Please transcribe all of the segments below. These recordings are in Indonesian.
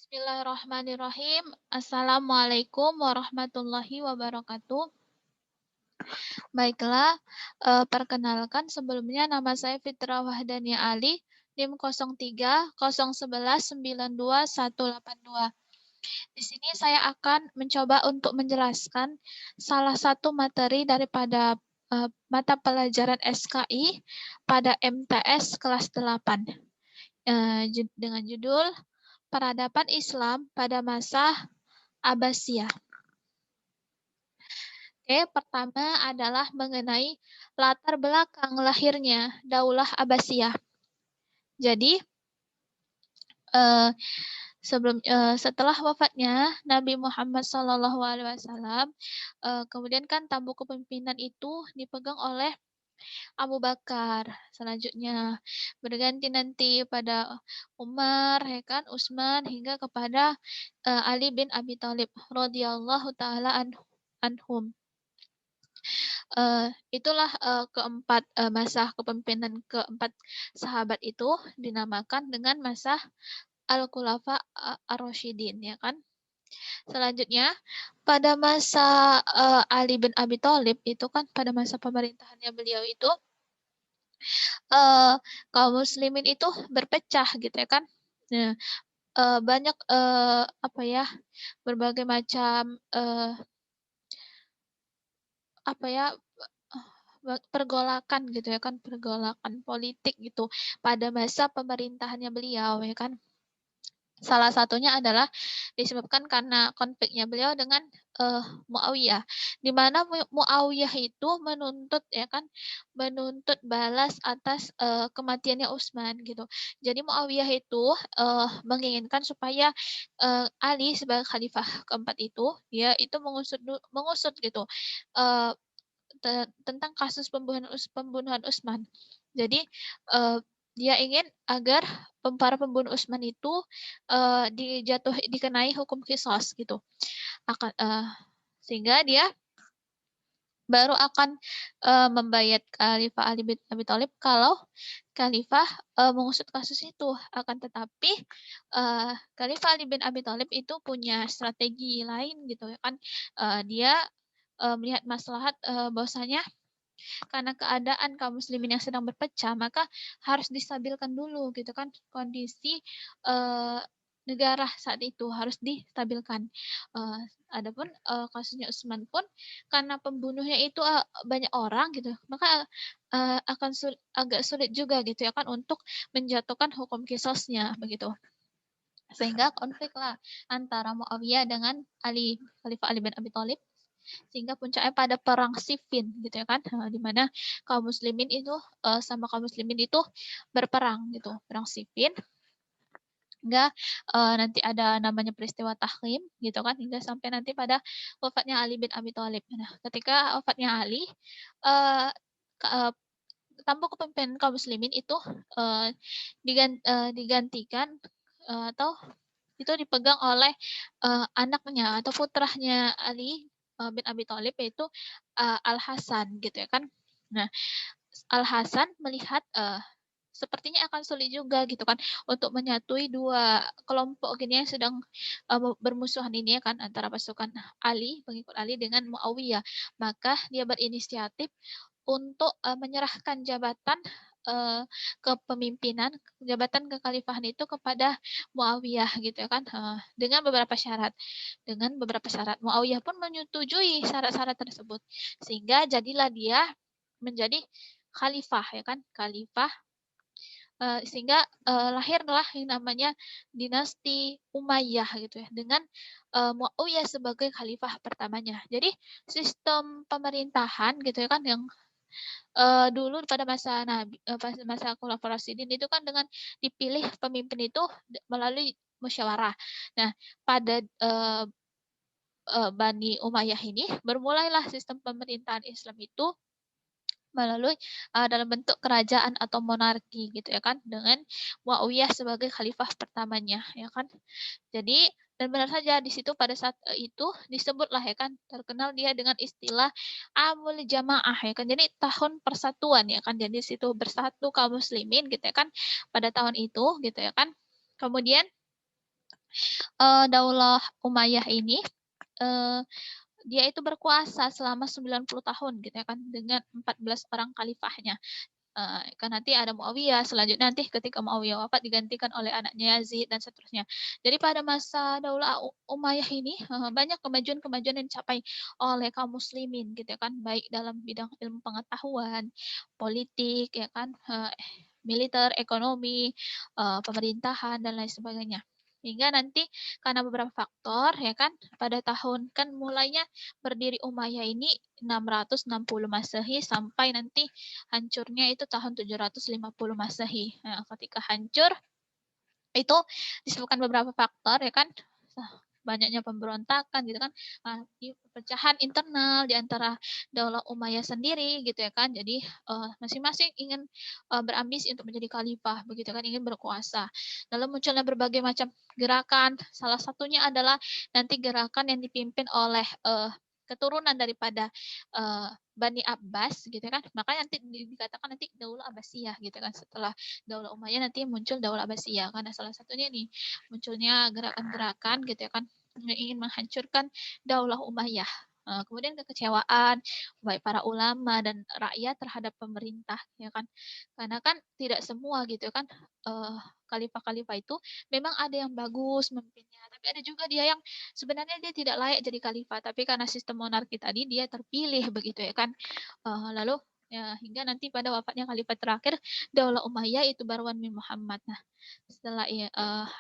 Bismillahirrahmanirrahim. Assalamualaikum warahmatullahi wabarakatuh. Baiklah, perkenalkan sebelumnya nama saya Fitra Wahdania Ali, NIM 03 0111 92 182. Di sini saya akan mencoba untuk menjelaskan salah satu materi daripada mata pelajaran SKI pada MTS kelas 8 dengan judul Peradaban Islam pada Masa Abbasiyah. Oke, pertama adalah mengenai latar belakang lahirnya Daulah Abbasiyah. Jadi, setelah wafatnya Nabi Muhammad SAW, kemudian kan tampuk kepemimpinan itu dipegang oleh Abu Bakar. Selanjutnya berganti nanti pada Umar, ya kan, Utsman hingga kepada Ali bin Abi Thalib radhiyallahu taala anhum. Itulah keempat masa kepemimpinan keempat sahabat itu dinamakan dengan masa Al-Khulafa Ar-Rasyidin, ya kan. Selanjutnya pada masa Ali bin Abi Thalib itu kan pada masa pemerintahannya beliau itu kaum muslimin itu berpecah gitu ya kan. Nah, banyak apa ya, berbagai macam apa ya, pergolakan gitu ya kan, pergolakan politik gitu pada masa pemerintahannya beliau, ya kan. Salah satunya adalah disebabkan karena konfliknya beliau dengan Muawiyah, di mana Muawiyah itu menuntut, ya kan, menuntut balas atas kematiannya Utsman gitu. Jadi Muawiyah itu menginginkan supaya Ali sebagai khalifah keempat itu, dia itu mengusut gitu uh, tentang kasus pembunuhan Utsman. Jadi dia ingin agar para pembunuh Utsman itu dikenai hukum qisas gitu. Sehingga dia baru akan membayat Khalifah Ali bin Abi Thalib kalau Khalifah mengusut kasus itu. Akan tetapi Khalifah Ali bin Abi Thalib itu punya strategi lain gitu ya kan. Dia melihat maslahat bahwasanya karena keadaan kaum muslimin yang sedang berpecah, maka harus distabilkan dulu gitu kan kondisi negara saat itu harus distabilkan. Adapun kasusnya Utsman pun karena pembunuhnya itu banyak orang gitu, maka akan agak sulit juga gitu ya kan untuk menjatuhkan hukum qisasnya begitu. Sehingga konfliklah antara Muawiyah dengan Khalifah Ali bin Abi Thalib sehingga puncaknya pada perang Siffin gitu ya kan, di mana kaum muslimin itu sama kaum muslimin itu berperang gitu, perang Siffin hingga nanti ada namanya peristiwa Tahrim gitu kan, hingga sampai nanti pada wafatnya Ali bin Abi Thalib. Nah, ketika wafatnya Ali, uh, tampuk kepemimpinan kaum muslimin itu digantikan atau itu dipegang oleh anaknya atau putranya Ali bin Abi Thalib, yaitu Al Hasan gitu ya kan. Nah, Al Hasan melihat sepertinya akan sulit juga gitu kan untuk menyatui dua kelompok gini yang sedang bermusuhan ini ya kan, antara pasukan Ali, pengikut Ali dengan Muawiyah. Maka dia berinisiatif untuk menyerahkan jabatan kepemimpinan, jabatan kekhalifahan itu kepada Muawiyah gitu ya kan, dengan beberapa syarat. Dengan beberapa syarat. Muawiyah pun menyetujui syarat-syarat tersebut. Sehingga jadilah dia menjadi khalifah ya kan, khalifah sehingga lahirlah yang namanya dinasti Umayyah gitu ya, dengan Muawiyah sebagai khalifah pertamanya. Jadi sistem pemerintahan gitu ya kan yang dulu pada masa Nabi, masa Khulafaur Rasyidin itu kan dengan dipilih pemimpin itu melalui musyawarah. Nah, pada Bani Umayyah ini bermulailah sistem pemerintahan Islam itu melalui dalam bentuk kerajaan atau monarki gitu ya kan, dengan Muawiyah sebagai khalifah pertamanya ya kan. Jadi dan benar saja di situ pada saat itu disebutlah ya kan, terkenal dia dengan istilah Amul Jamaah ya kan. Jadi tahun persatuan ya kan. Jadi di situ bersatu kaum muslimin gitu ya kan pada tahun itu gitu ya kan. Kemudian Daulah Umayyah ini, eee, dia itu berkuasa selama 90 tahun gitu ya kan, dengan 14 orang khalifahnya. Kan nanti ada Muawiyah, selanjutnya nanti ketika Muawiyah wafat digantikan oleh anaknya Yazid dan seterusnya. Jadi pada masa Daulah Umayyah ini, banyak kemajuan-kemajuan yang dicapai oleh kaum muslimin gitu ya kan, baik dalam bidang ilmu pengetahuan, politik ya kan, militer, ekonomi, pemerintahan dan lain sebagainya. Hingga nanti karena beberapa faktor ya kan, pada tahun kan mulainya berdiri Umayyah ini 660 Masehi sampai nanti hancurnya itu tahun 750 Masehi. Nah, ketika hancur itu disebabkan beberapa faktor ya kan, banyaknya pemberontakan gitu kan, perpecahan internal di antara Daulah Umayyah sendiri gitu ya kan. Jadi masing-masing ingin berambisi untuk menjadi khalifah begitu kan, ingin berkuasa. Lalu munculnya berbagai macam gerakan, salah satunya adalah nanti gerakan yang dipimpin oleh keturunan daripada Bani Abbas gitu kan. Makanya nanti dikatakan nanti Daulah Abbasiyah gitu kan, setelah Daulah Umayyah nanti muncul Daulah Abbasiyah karena salah satunya nih munculnya gerakan-gerakan gitu ya kan, yang ingin menghancurkan Daulah Umayyah. Kemudian kekecewaan baik para ulama dan rakyat terhadap pemerintah ya kan, karena kan tidak semua gitu kan, khalifah-khalifah itu memang ada yang bagus memimpinnya, tapi ada juga dia yang sebenarnya dia tidak layak jadi khalifah, tapi karena sistem monarki tadi dia terpilih begitu ya kan. Lalu ya, hingga nanti pada wafatnya khalifah terakhir Daulah Umayyah itu Marwan bin Muhammad. Nah, setelah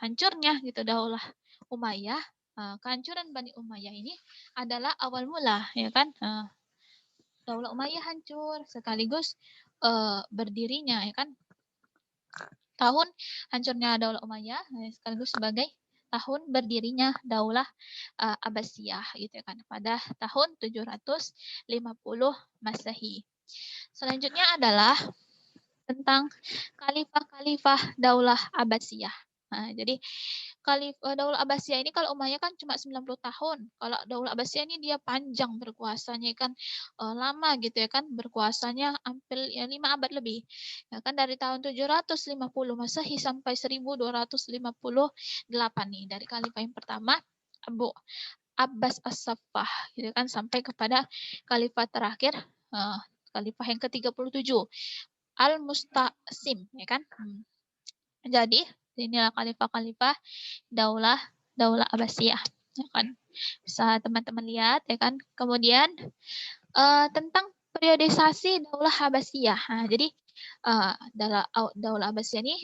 hancurnya gitu Daulah Umayyah, kehancuran Bani Umayyah ini adalah awal mula ya kan, Daulah Umayyah hancur sekaligus berdirinya ya kan, tahun hancurnya Daulah Umayyah sekaligus sebagai tahun berdirinya Daulah Abbasiyah gitu kan, pada tahun 750 Masehi. Selanjutnya adalah tentang khalifah-khalifah Daulah Abbasiyah. Nah, jadi Daulah Abbasiyah ini kalau Umayyah kan cuma 90 tahun. Kalau Daulah Abbasiyah ini dia panjang berkuasanya kan, lama gitu ya kan, berkuasanya hampir ya 5 abad lebih. Ya kan dari tahun 750 Masehi sampai 1258 nih dari khalifah yang pertama Abu Abbas As-Saffah gitu kan, sampai kepada khalifah terakhir, khalifah yang ke-37 Al-Mustasim ya kan. Jadi inilah khalifah-khalifah Daulah Daulah Abbasiyah ya kan. Bisa teman-teman lihat ya kan. Kemudian tentang periodisasi Daulah Abbasiyah. Nah, jadi Daulah Abbasiyah ini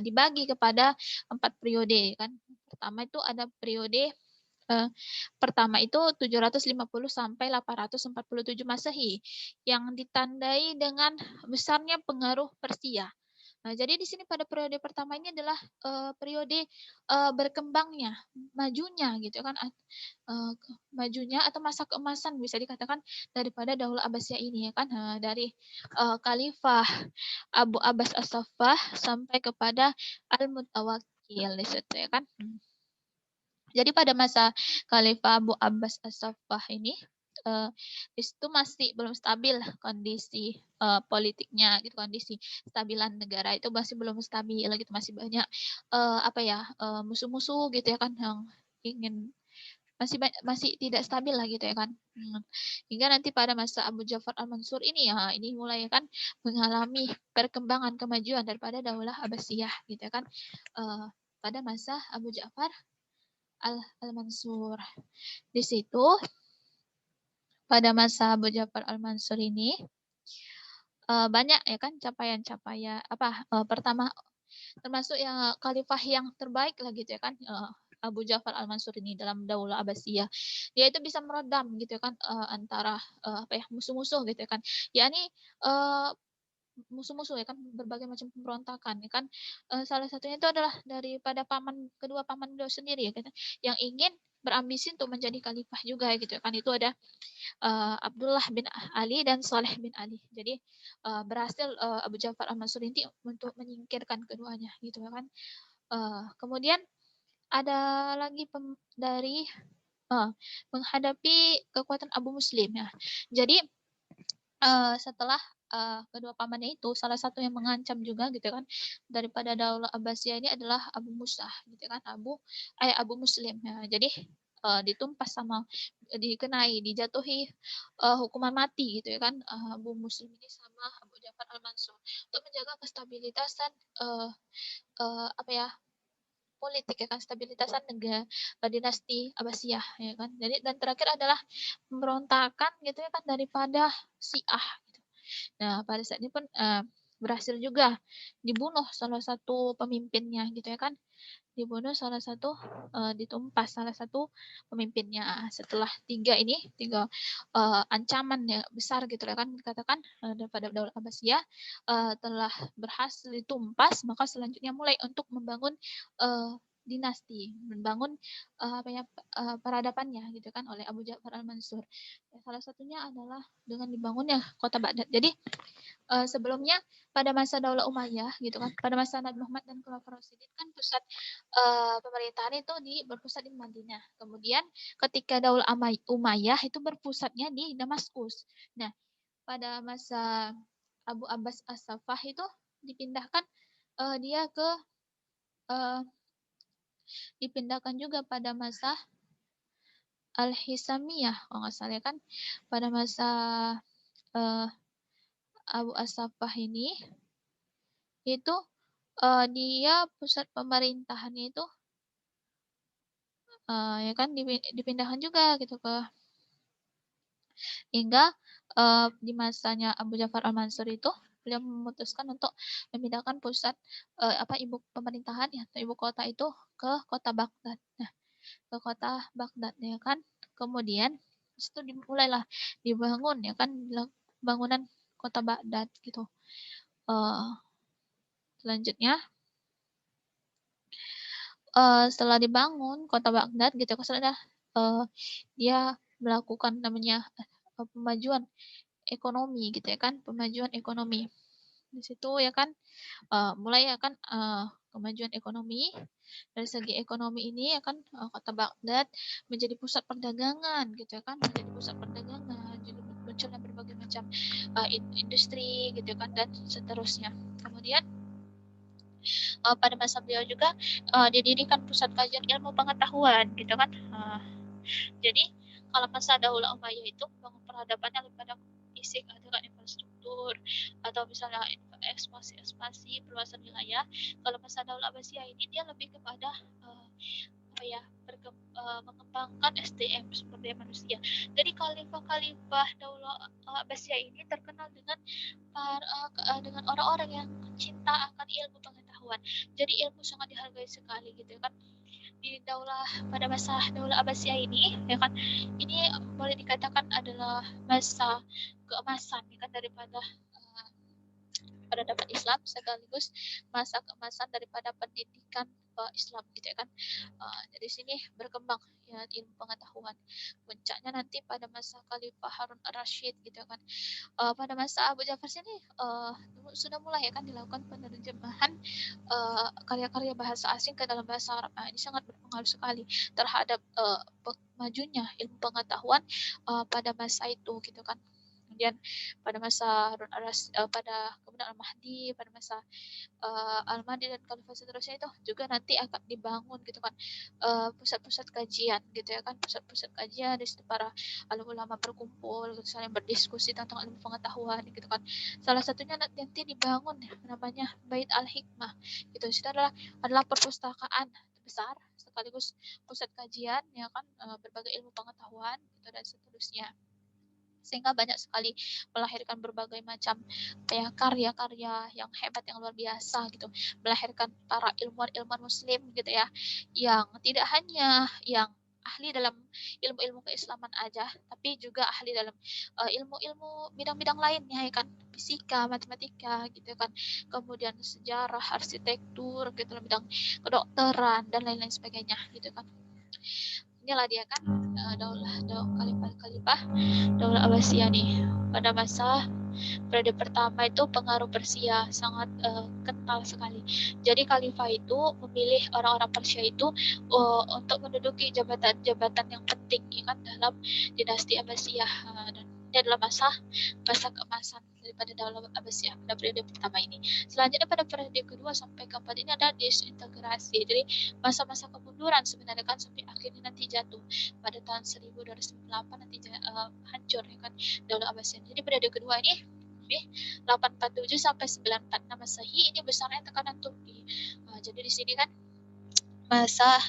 dibagi kepada 4 periode kan. Pertama itu ada periode pertama itu 750 sampai 847 Masehi yang ditandai dengan besarnya pengaruh Persia. Nah, jadi di sini pada periode pertama ini adalah periode berkembangnya, majunya gitu kan, majunya atau masa keemasan bisa dikatakan daripada Daulah Abbasiyah ini ya kan, dari Khalifah Abu Abbas As-Saffah sampai kepada Al-Mutawakkil di situ ya kan. Jadi pada masa Khalifah Abu Abbas As-Saffah ini, di situ masih belum stabil kondisi politiknya gitu, kondisi stabilan negara itu masih belum stabil gitu, masih banyak apa ya, musuh-musuh gitu ya kan, yang ingin masih tidak stabil lah gitu ya kan. Hingga nanti pada masa Abu Ja'far Al-Mansur ini ya, ini mulai kan mengalami perkembangan kemajuan daripada Daulah Abbasiyah gitu ya kan. Pada masa Abu Ja'far Al-Mansur. Di situ pada masa Abu Ja'far Al-Mansur ini banyak ya kan capaian-capaian apa, pertama termasuk yang khalifah yang terbaik lah gitu ya kan, Abu Ja'far Al-Mansur ini dalam Daulah Abbasiyah. Dia itu bisa meredam gitu ya kan, antara apa ya, musuh-musuh gitu ya kan. Yakni musuh-musuh ya kan, berbagai macam pemberontakan ya kan. Salah satunya itu adalah daripada kedua paman beliau sendiri ya kan, yang ingin berambisi untuk menjadi khalifah juga gitu kan. Itu ada Abdullah bin Ali dan Saleh bin Ali. Jadi berhasil Abu Ja'far Al-Mansur ini untuk menyingkirkan keduanya gitu kan. Kemudian ada lagi dari menghadapi kekuatan Abu Muslim ya. Jadi setelah kedua pamannya itu salah satu yang mengancam juga gitu kan daripada Daulah Abbasiyah ini adalah Abu Musa gitu kan, Abu Muslim. Nah, jadi, ditumpas sama dijatuhi, hukuman mati gitu ya kan, Abu Muslim ini sama Abu Ja'far Al-Mansur untuk menjaga kestabilitasan, eee eee, apa ya, politik ya kan, stabilitasan dinasti Abbasiyah ya kan. Jadi dan terakhir adalah pemberontakan gitu ya kan daripada Syiah gitu. Nah, pada saat ini pun, berhasil juga dibunuh salah satu pemimpinnya gitu ya kan. Dibunuh salah satu, ditumpas salah satu pemimpinnya. Setelah 3, ancaman ya besar gitu ya kan dikatakan, daripada Daulah Abbasiyah, telah berhasil ditumpas, maka selanjutnya mulai untuk membangun, dinasti, membangun, apa ya, peradabannya gitu kan oleh Abu Ja'far Al-Mansur. Ya, salah satunya adalah dengan dibangunnya kota Baghdad. Jadi, sebelumnya pada masa Daulah Umayyah gitu kan, pada masa Nabi Muhammad dan Khulafaur Rasyidin kan pusat, pemerintahan itu berpusat di Madinah. Kemudian ketika Daulah Umayyah itu berpusatnya di Damaskus. Nah, pada masa Abu Abbas As-Saffah itu dipindahkan, dia ke, eee, dipindahkan juga pada masa Al-Hisamiyah kalau nggak salah ya kan, pada masa, eee, Abu As-Saffah ini itu, dia pusat pemerintahannya itu, ya kan dipindahkan juga gitu hingga, di masanya Abu Ja'far Al-Mansur itu beliau memutuskan untuk memindahkan pusat, ibu pemerintahan ya atau ibu kota itu ke kota Baghdad. Nah, ke kota Baghdad ya kan. Kemudian di situ dimulailah dibangun ya kan bangunan kota Baghdad gitu. Eee, selanjutnya setelah dibangun kota Baghdad gitu maksudnya, dia melakukan namanya, pemajuan ekonomi gitu ya kan, pemajuan ekonomi. Di situ ya kan, mulai ya kan, kemajuan ekonomi, dari segi ekonomi ini ya kan, kota Baghdad menjadi pusat perdagangan gitu ya kan, menjadi pusat perdagangan, jadi munculnya berbagai macam, industri gitu kan dan seterusnya. Kemudian pada masa beliau juga didirikan pusat kajian ilmu pengetahuan gitu kan. Jadi kalau masa Daulah Umayyah itu membangun peradabannya pada fisik dengan infrastruktur atau misalnya ekspansi perluasan wilayah. Kalau masa Daulah Abbasiyah ini dia lebih kepada apa ya mengembangkan SDM sumber daya manusia. Jadi khalifah-khalifah Daulah Abbasiyah ini terkenal dengan orang-orang yang cinta akan ilmu pengetahuan. Jadi ilmu sangat dihargai sekali gitu kan. Pada masa Daulah Abbasiyah ini ya kan ini boleh dikatakan adalah masa keemasan ya kan daripada peradaban Islam sekaligus masa keemasan daripada pendidikan Islam gitu ya kan. Dari sini berkembang ya ilmu pengetahuan. Puncaknya nanti pada masa Khalifah Harun Ar-Rasyid gitu kan. Pada masa Abu Ja'far ini sudah mulai ya kan dilakukan penerjemahan karya-karya bahasa asing ke dalam bahasa Arab. Ini sangat berpengaruh sekali terhadap majunya ilmu pengetahuan pada masa itu gitu kan. Kemudian pada masa kemudian Al-Mahdi, pada masa Al-Mahdi dan Khalifah seterusnya itu juga nanti akan dibangun gitu kan pusat-pusat kajian gitu ya kan, pusat-pusat kajian di situ para alim ulama berkumpul gitu, saling berdiskusi tentang ilmu pengetahuan gitu kan. Salah satunya nanti dibangun namanya Bait Al-Hikmah gitu. Itu adalah perpustakaan besar sekaligus pusat kajian ya kan berbagai ilmu pengetahuan gitu dan seterusnya. Sehingga banyak sekali melahirkan berbagai macam ya karya-karya yang hebat yang luar biasa gitu, melahirkan para ilmuwan-ilmuwan muslim gitu ya, yang tidak hanya yang ahli dalam ilmu-ilmu keislaman aja, tapi juga ahli dalam ilmu-ilmu bidang-bidang lainnya ya kan, fisika, matematika gitu kan, kemudian sejarah, arsitektur gitu dalam bidang kedokteran dan lain-lain sebagainya gitu kan. Inilah dia kan khalifah Daulah Abbasiyah nih. Pada masa periode pertama itu pengaruh Persia sangat kental sekali. Jadi khalifah itu memilih orang-orang Persia itu untuk menduduki jabatan-jabatan yang penting ya kan dalam dinasti Abbasiyah dan ini adalah masa keemasan daripada Daulah Abbasiyah pada periode pertama ini. Selanjutnya pada periode kedua sampai keempat ini ada disintegrasi. Jadi masa-masa kemunduran sebenarnya kan sampai akhirnya nanti jatuh pada tahun 1298 nanti hancur ya kan Daulah Abbasiyah. Jadi periode kedua ini 847 sampai 946 Masehi ini besarnya tekanan Turki. Jadi di sini kan masa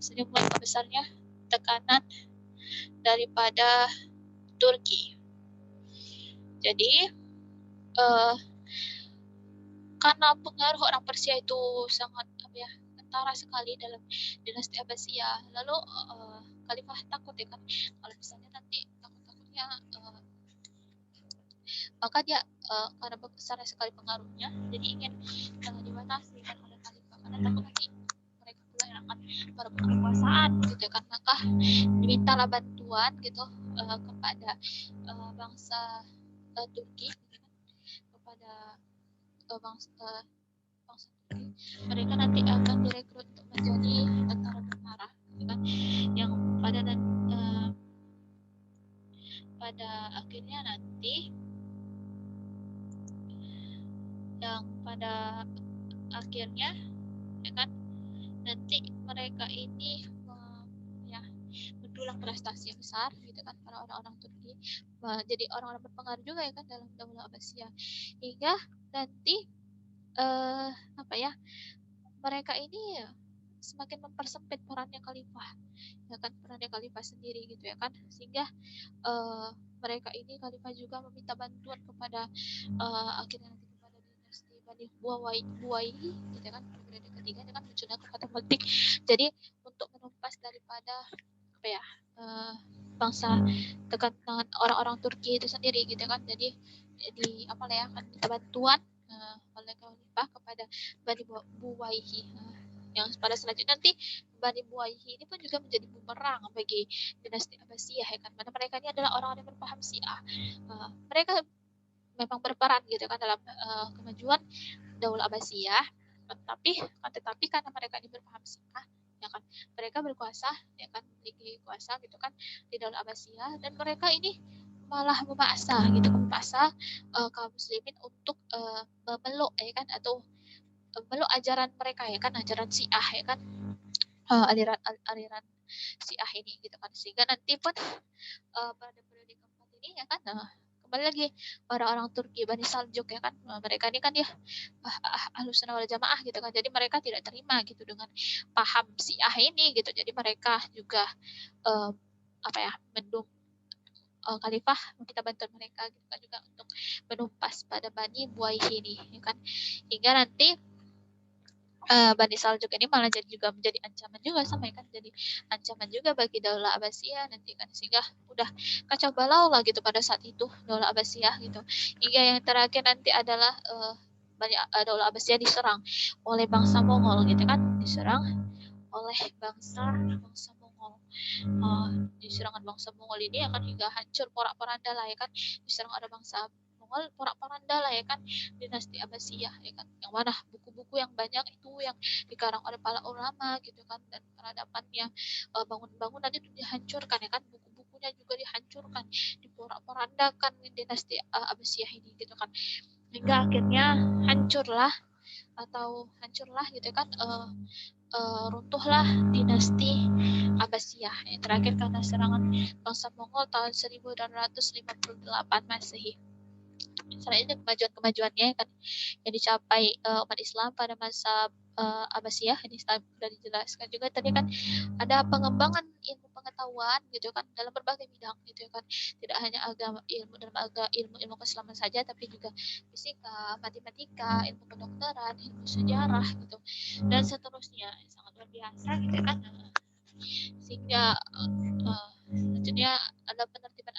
sini mulai besarnya tekanan daripada Turki. Jadi karena pengaruh orang Persia itu sangat kentara sekali dalam dinasti Abbasiyah. Lalu Khalifah takut ya kan kalau misalnya nanti takutnya maka dia karena besar sekali pengaruhnya jadi ingin dibatasi kan oleh Khalifah karena takut nanti mereka pula yang akan merebut kekuasaan gitu kan. Maka dimintalah bantuan gitu kepada bangsa Turki gitu kan, kepada bangsa Turki. Mereka nanti akan direkrut untuk menjadi tentara gitu kan, yang pada akhirnya nanti ya kan nanti mereka ini mendulang prestasi yang besar gitu kan para orang-orang Turki, jadi orang-orang berpengaruh juga ya kan dalam Daulah Abbasiyah, hingga nanti mereka ini semakin mempersempit perannya Khalifah ya kan, perannya Khalifah sendiri gitu ya kan, sehingga mereka ini Khalifah juga meminta bantuan kepada akhirnya nanti kepada dinasti Bani Buwaihi gitu kan, periode ketiga dengan munculnya kekuatan politik. Jadi untuk menumpas daripada bangsa tekanan orang-orang Turki itu sendiri gitu kan, jadi akan minta bantuan oleh Khalifah kepada Bani Buwaihi yang pada selanjutnya nanti Bani Buwaihi ini pun juga menjadi bumerang bagi dinasti Abbasiyah ya kan, mana mereka ini adalah orang-orang yang berpaham Syiah. Mereka memang berperan gitu kan dalam kemajuan Daulah Abbasiyah, tetapi karena mereka ini berpaham Syiah ya kan, mereka berkuasa ya kan, memiliki kuasa gitu kan di Daulah Abbasiyah, dan mereka ini malah memaksa kaum muslimin untuk memeluk ya kan, atau memeluk ajaran mereka ya kan, ajaran Syiah ya kan, aliran Syiah ini gitu kan, sehingga nanti pun pada periode keempat ini ya kan kembali lagi orang-orang Turki Bani Saljuk ya kan, mereka ini kan ya Ahlus Sunnah wal Jamaah gitu kan, jadi mereka tidak terima gitu dengan paham Syiah ini gitu, jadi mereka juga mendukung Khalifah meminta bantuan mereka gitu kan juga untuk menumpas pada Bani Buwaihi ini ya kan, hingga nanti Bani Saljuk ini malah juga menjadi ancaman juga sama ya kan, jadi ancaman juga bagi Daulah Abbasiyah nanti kan, sehingga udah kacau balau lah gitu pada saat itu Daulah Abbasiyah gitu, hingga yang terakhir nanti adalah Daulah Abbasiyah diserang oleh bangsa Mongol gitu kan, diserang oleh bangsa Mongol. Diserangan bangsa Mongol ini akan hingga hancur porak-poranda lah ya kan, diserang ada bangsa Mongol porak-poranda lah ya kan dinasti Abbasiyah ya kan, yang mana buku-buku yang banyak itu yang dikarang oleh para ulama gitu kan, dan peradabannya bangun-bangunan itu dihancurkan ya kan, buku-bukunya juga dihancurkan, diporak-porandakan dinasti Abbasiyah ini gitu kan, hingga akhirnya hancurlah gitu kan, runtuhlah dinasti Abbasiyah yang terakhir karena serangan bangsa Mongol tahun 1258 Masehi. Selanjutnya kemajuan-kemajuannya kan yang dicapai umat Islam pada masa Abbasiyah ini sudah dijelaskan juga tadi kan, ada pengembangan ilmu pengetahuan gitu kan dalam berbagai bidang gitu kan, tidak hanya ilmu keislaman saja, tapi juga fisika, matematika, ilmu kedokteran, ilmu sejarah gitu dan seterusnya, sangat luar biasa gitu kan, sehingga selanjutnya ada penertiban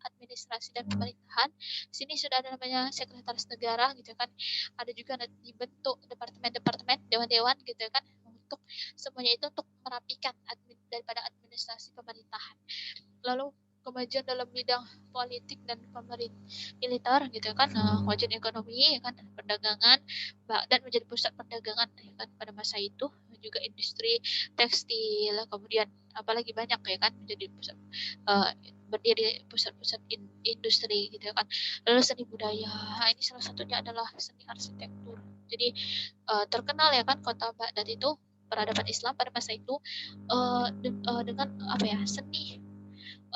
administrasi dan pemerintahan. Di sini sudah ada namanya sekretaris negara gitu kan, ada juga dibentuk departemen-departemen, dewan-dewan gitu kan, untuk semuanya itu untuk merapikan daripada administrasi pemerintahan. Lalu kemajuan dalam bidang politik dan militer gitu kan, kemajuan ekonomi kan, perdagangan dan menjadi pusat perdagangan kan pada masa itu, juga industri tekstil, kemudian apalagi banyak ya kan menjadi pusat berdiri pusat-pusat industri gitu kan. Lalu seni budaya, ini salah satunya adalah seni arsitektur. Jadi terkenal ya kan kota Baghdad itu peradaban Islam pada masa itu dengan apa ya seni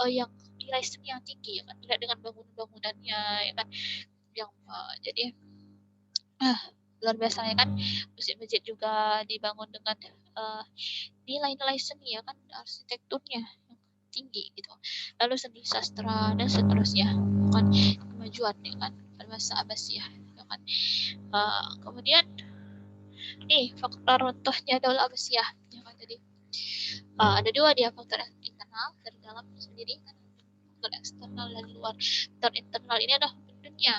yang nilai seni yang tinggi ya kan, tidak dengan bangunan-bangunannya ya kan yang jadi luar biasa ya kan. Masjid-masjid juga dibangun dengan nilai-nilai seni ya kan, arsitekturnya yang tinggi gitu. Lalu seni sastra dan seterusnya kan, kemajuan ya kan pada masa Abbasiyah ya kan. Kemudian nih faktor runtuhnya Daulah Abbasiyah ya kan. Jadi ada dua dia, faktor internal dari dalam sendiri kan, faktor eksternal dari luar. Faktor internal ini adalah dunia,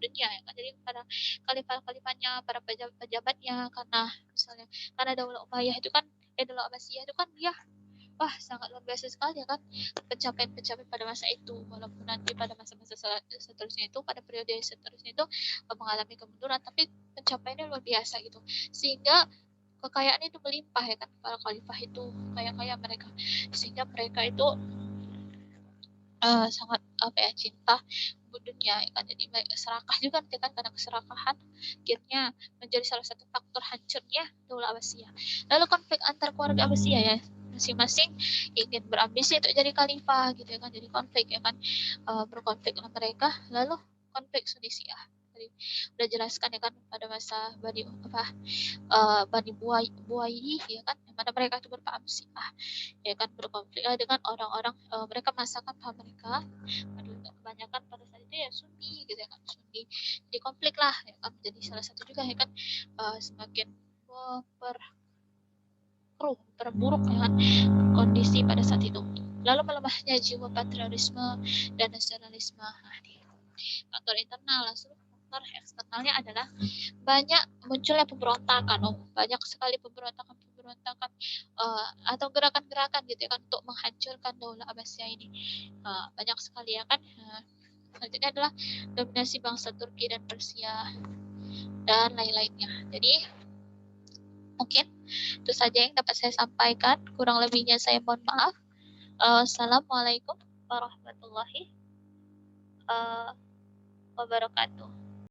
dunia ya kan. Jadi para khalifah-khalifahnya, para pejabat-pejabatnya, karena misalnya karena Daulah Umayyah itu kan Daulah Abbasiyah itu kan dia wah sangat luar biasa sekali ya kan pencapaian-pencapaian pada masa itu, walaupun nanti pada masa-masa seterusnya itu, pada periode seterusnya itu mengalami kemunduran, tapi pencapaiannya luar biasa gitu, sehingga kekayaan itu melimpah ya kan. Para khalifah itu kaya-kaya mereka, sehingga mereka itu sangat apa ya cinta dunia ya kan. Jadi serakah juga nanti kan, karena keserakahan akhirnya menjadi salah satu faktor hancurnya Daulah Abbasiyah. Lalu konflik antar keluarga Abbasiyah ya, masing-masing ingin berambisi untuk jadi khalifah gitu ya kan, jadi konflik ya kan, berkonflik dengan mereka. Lalu konflik Sunni Syiah tadi udah jelaskan ya kan, pada masa Bani Buayi ya kan, yang mana mereka itu berpaham Syiah ya kan, berkonflik dengan orang-orang mereka memasakkan paham mereka kebanyakan pada saat itu ya Sunni gitu ya kan, Sunni. Jadi konflik lah ya kan, jadi salah satu juga ya kan semakin memperburuk ya kan kondisi pada saat itu. Lalu melemahnya jiwa patriotisme dan nasionalisme. Nah, faktor internal. Lalu faktor eksternalnya adalah banyak munculnya pemberontakan, banyak sekali pemberontakan atau gerakan-gerakan gitu ya kan, untuk menghancurkan Daulah Abbasiyah ini. Banyak sekali ya kan. Selanjutnya adalah dominasi bangsa Turki dan Persia dan lain-lainnya. Jadi mungkin itu saja yang dapat saya sampaikan. Kurang lebihnya saya mohon maaf. Assalamualaikum warahmatullahi wabarakatuh.